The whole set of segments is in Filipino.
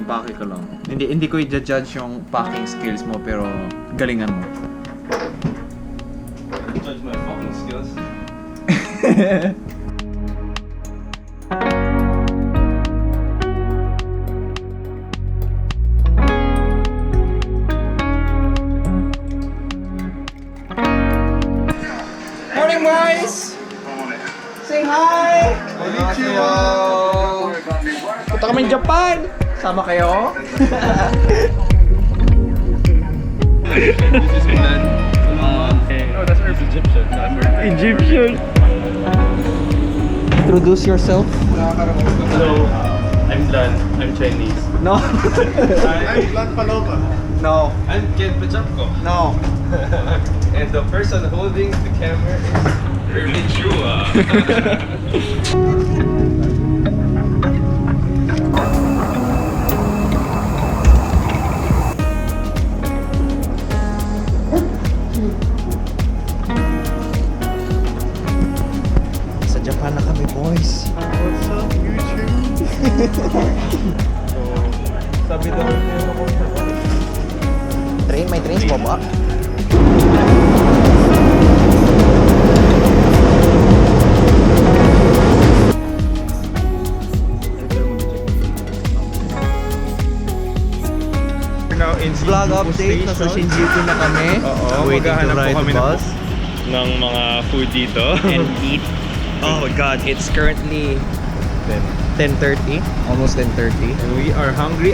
Pake ka lang. Hindi ko i-judge yung packing skills mo, pero galingan mo. Judge my fucking skills. Morning, boys! Say hi! Konnichiwa! Punta kami Japan! Sama kayo? This is Blan. Oh, that's Earth. Egyptian. Egyptian! Introduce yourself. Hello, I'm Blan. I'm Chinese. No. I'm Blan Paloma. No. I'm Ken Pachapko. No. And the person holding the camera is Ernie Chua. Sa Japan na kami, boys. What's up, YouTube? So, sabi daw niya ako sa Train, may train sa baba. now in Vlog update, nasa Shinjuku na kami. Oo, Waiting to maghahanap po ride kami the bus. ng mga food dito. And eat. Oh my god, it's currently 10:30, almost 10:30. And we are hungry.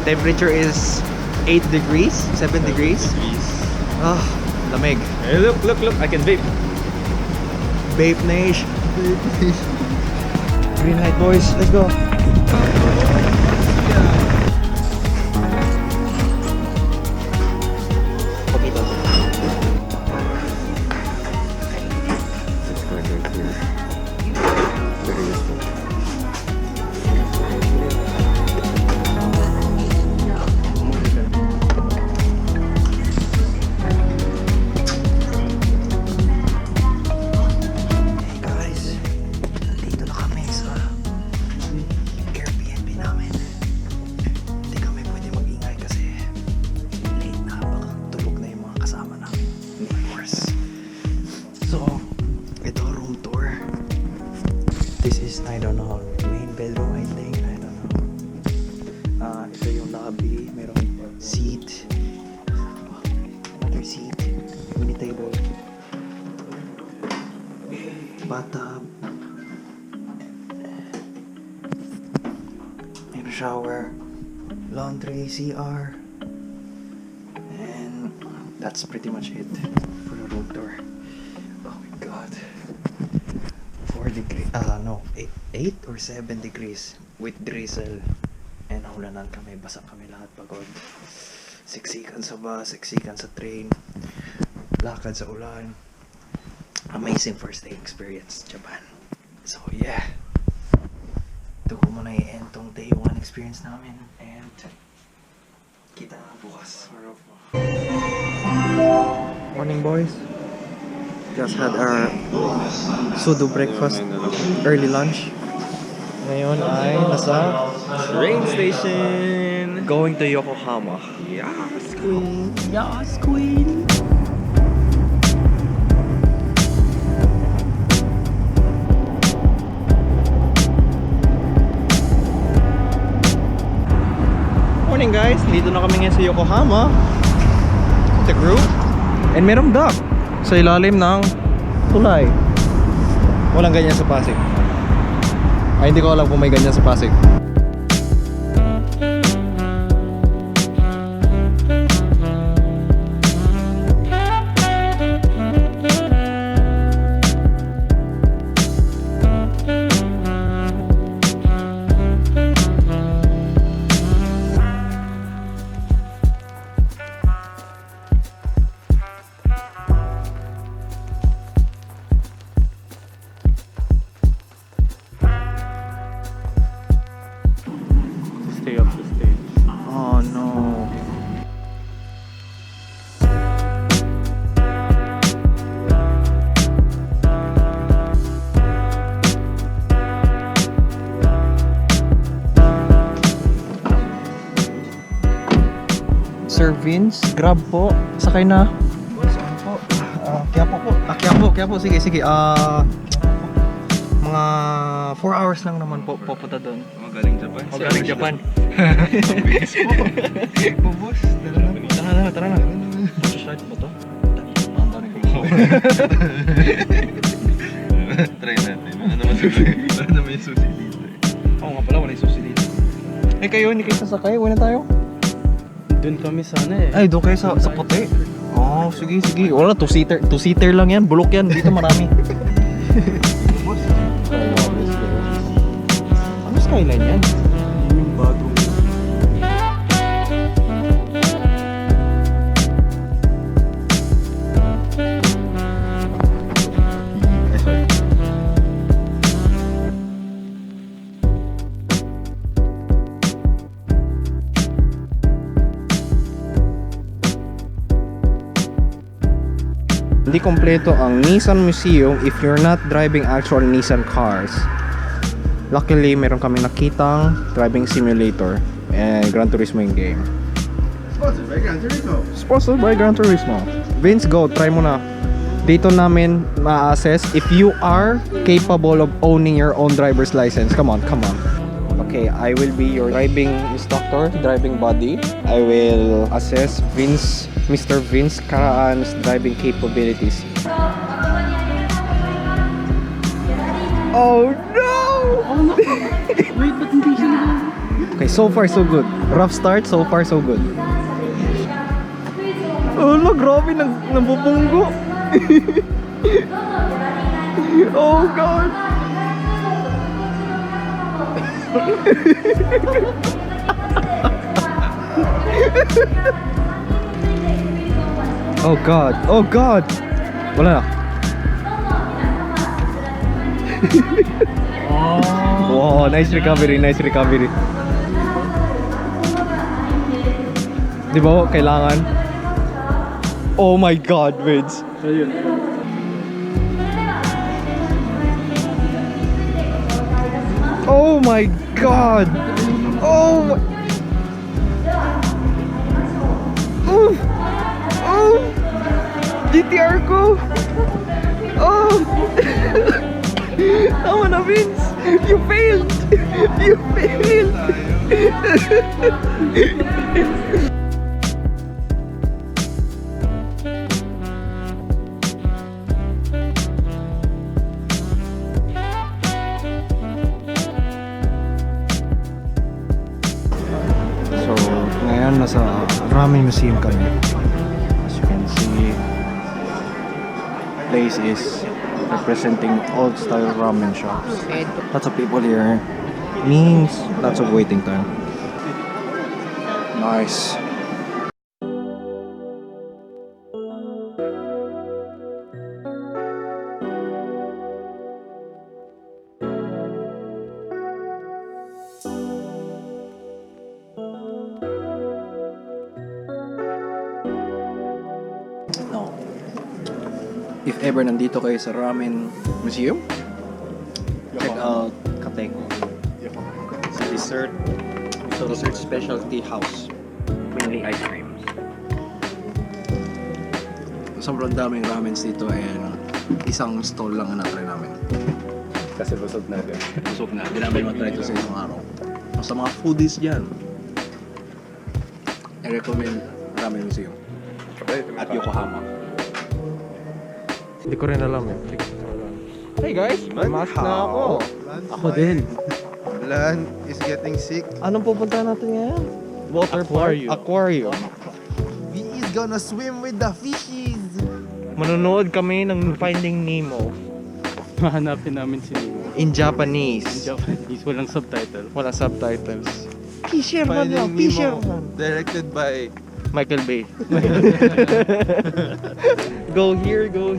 Temperature is 8 degrees, 7 degrees. Ah, lamig. Hey, look, I can vape. Vape Nation. Green light, boys, let's go. I don't know, main bedroom I think, I don't know. Ito yung lobby, merong seat, another seat, mini table, bathtub, and shower, laundry, CR, and that's pretty much it for the room tour. Oh my god. 4 degrees, no, 8 or 7 degrees with drizzle. And naulanan kami, basa kami lahat, pagod. Siksikan sa bus, siksikan sa train, lakad sa ulan. Amazing first day experience, Japan. So yeah, ito ko muna i-end tong day 1 experience namin. And kita na bukas. Morning, boys. Just had our sudo breakfast, early lunch. Ngayon ay nasa Train station. going to Yokohama. Yes, queen. Yes, queen. Morning, guys. Dito na kami ngayon sa Yokohama. The group. And merong dock sa ilalim ng tulay. Walang ganyan sa Pasig. Ay, hindi ko alam kung may ganyan sa Pasig. Sir Vince. Grab po. Sakay na. Saan po? Quiapo po. Quiapo. Sige. Mga 4 hours lang naman po pupunta doon. Galing Japan. Galing Japan. Bilis po. Bubos. Tara na. Start mo to? Try natin. Ano naman susi? Ano naman yung susi dito? Oo nga pala, wala yung susi dito. Kayo, hindi kayo sasakay. Uwi na tayo. Doon kami sana eh. Ay, doon kayo sa puti. Oh, sige. Wala, two-seater lang yan. Bulok yan. Dito marami. Ano skyline yan? Yung bagong Hindi kompleto ang Nissan Museum if you're not driving actual Nissan cars. Luckily, meron kami nakitang driving simulator and Gran Turismo yung game. Sponsored by Gran Turismo. Vince, go, try mo na. Dito namin ma-assess if you are capable of owning your own driver's license. Come on. Okay, I will be your driving instructor, driving buddy. I will assess Mr. Vince Karaan's driving capabilities. Oh no! Wait, ba't hindi siya Okay, so far so good. Rough start, so far so good. Oh no, grabe, nabubunggo. Oh God! Oh God! Wala na. Wow, nice recovery. Di ba kailangan? Oh my God, Vince. Ayun. Oh my God! Oh my... Oh! GTR ko! Oh! Tama na, Vince! You failed! You failed! So, ngayon nasa Ramen Museum kami. As you can see, place is representing old style ramen shops. Lots of people here means lots of waiting time. Nice. No. If ever nandito kayo sa Ramen Museum, check out Kateko. It's a dessert specialty house. Mainly ice creams. Sobrang daming ramens dito and isang stall lang ang na-try namin. Kasi busog na rin. Busog na. Hindi namin matry ito sa isang araw. Sa mga foodies dyan, I recommend Ramen Museum at Yokohama. Hindi ko rin alam eh. Hey guys, may mask na ako. Ako din. Blan is getting sick. Anong pupunta natin ngayon? Water Aquarium. park? Aquarium. We is gonna swim with the fishes. Manonood kami ng Finding Nemo Mahanapin namin si Nemo. in Japanese. Japanese, walang subtitle. Wala subtitles. Fisherman lang, Finding fisherman. Nemo, directed by Michael Bay. Go here, go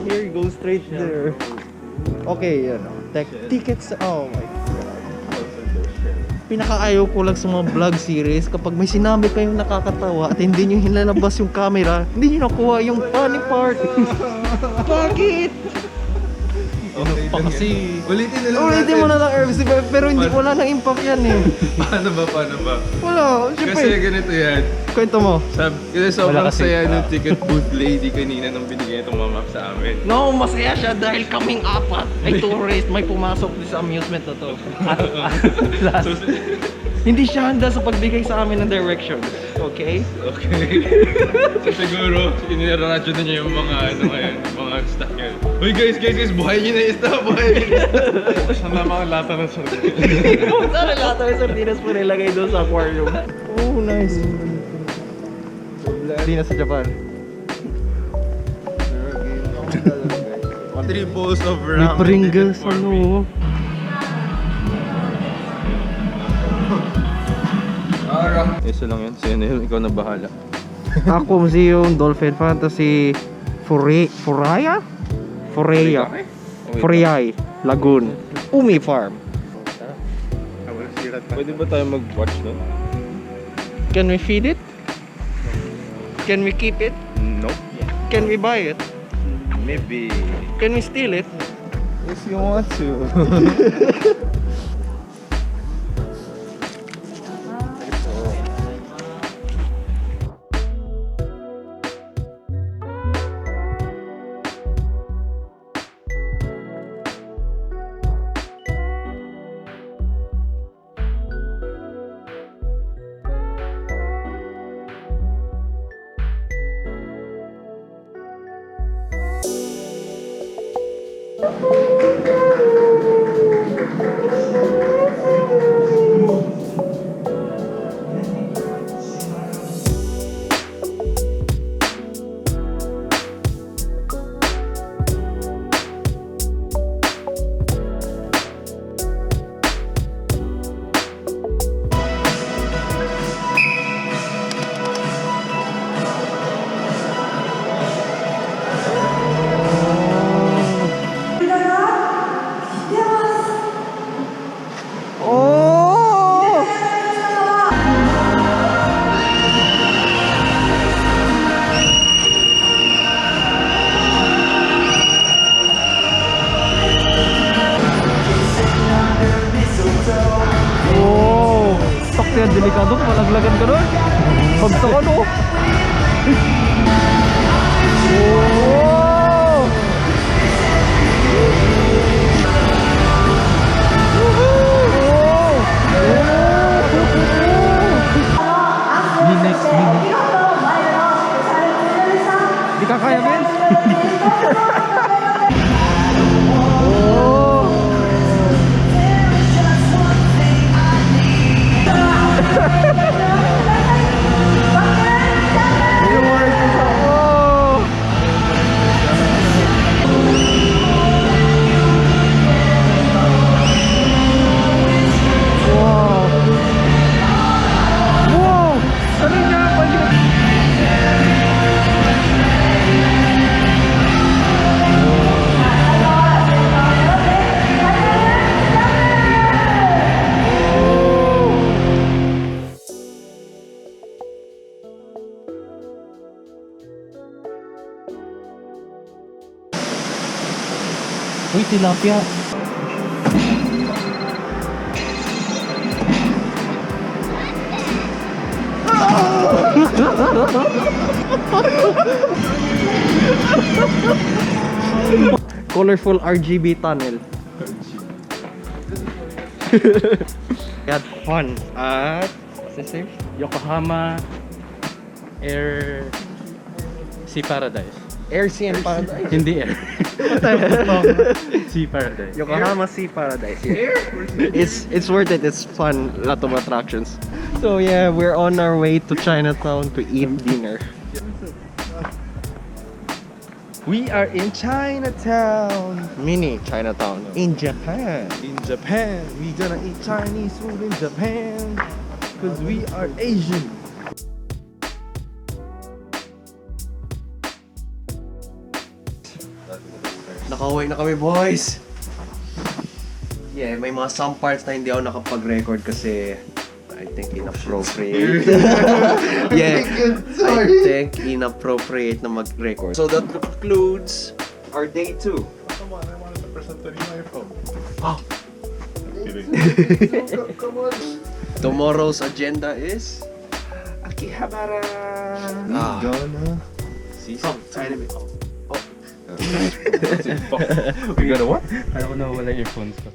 straight there. Okay, yan. Tickets, oh my God. Pinakaayaw ko lang sa mga vlog series kapag may sinabi kayong nakakatawa at hindi nyo hinalabas yung camera, hindi nyo nakuha yung funny part. Bakit? Okay Pa lang kasi... yan. Ulitin na lang Ulitin mo na lang, Herbs, pero hindi wala nang impact yan eh. Paano ba? Wala, Kasi syempre. ganito yan. Kwento mo. Kasi sobrang Wala kasi, saya ng ticket booth lady kanina nung binigay itong mamap sa amin. No, masaya siya dahil kaming apat ay tourist may pumasok din sa amusement na to. Last. Hindi siya handa sa pagbigay sa amin ng directions. Okay? Okay. So siguro, iniradyo na niya yung mga ano ngayon, yung mga stock yan. Uy guys, buhay niyo na yung stock, buhay niyo na. Saan na mga lata ng sardinas? Sana lahat ng sardinas po nilagay doon sa aquarium. Oh, nice. Sardinas sa Japan. 3 bowls of May ramen. Pringles, for me. ano. Isa lang yun, sino yun? Ikaw na bahala. Aqua Museum, Dolphin Fantasy, Furaya, Lagoon, Umi Farm. Pwede ba tayo mag-watch nun? Can we feed it? Can we keep it? Nope. Can we buy it? Maybe. Can we steal it? If you want to. Kaya delikado kung malaglagan ka doon. Pagsak ano? Oh! Next minute. Di ka kaya, Ben? Oh! Uy, tilapia. Colorful RGB tunnel. We had fun at what's this name? Yokohama Air Sea Paradise. Air Sea and Paradise. Hindi air. Sea Paradise. Yokohama Sea Paradise. Yeah. It's worth it. It's fun. A lot of attractions. So yeah, we're on our way to Chinatown to eat dinner. We are in Chinatown. Mini Chinatown in Japan. In Japan. We gonna eat Chinese food in Japan. Cause we are Asian. Nakauwi na kami, boys. Yeah, may mga some parts na hindi ako nakapag-record kasi I think inappropriate. Yeah, I think inappropriate na mag-record. So that concludes our day 2 come on, I wanted to present the new iPhone. Oh. I'm kidding. Come on. Tomorrow's agenda is Akihabara. Gonna Season. Anime. we got a what? Alam ko na wala earphones ko.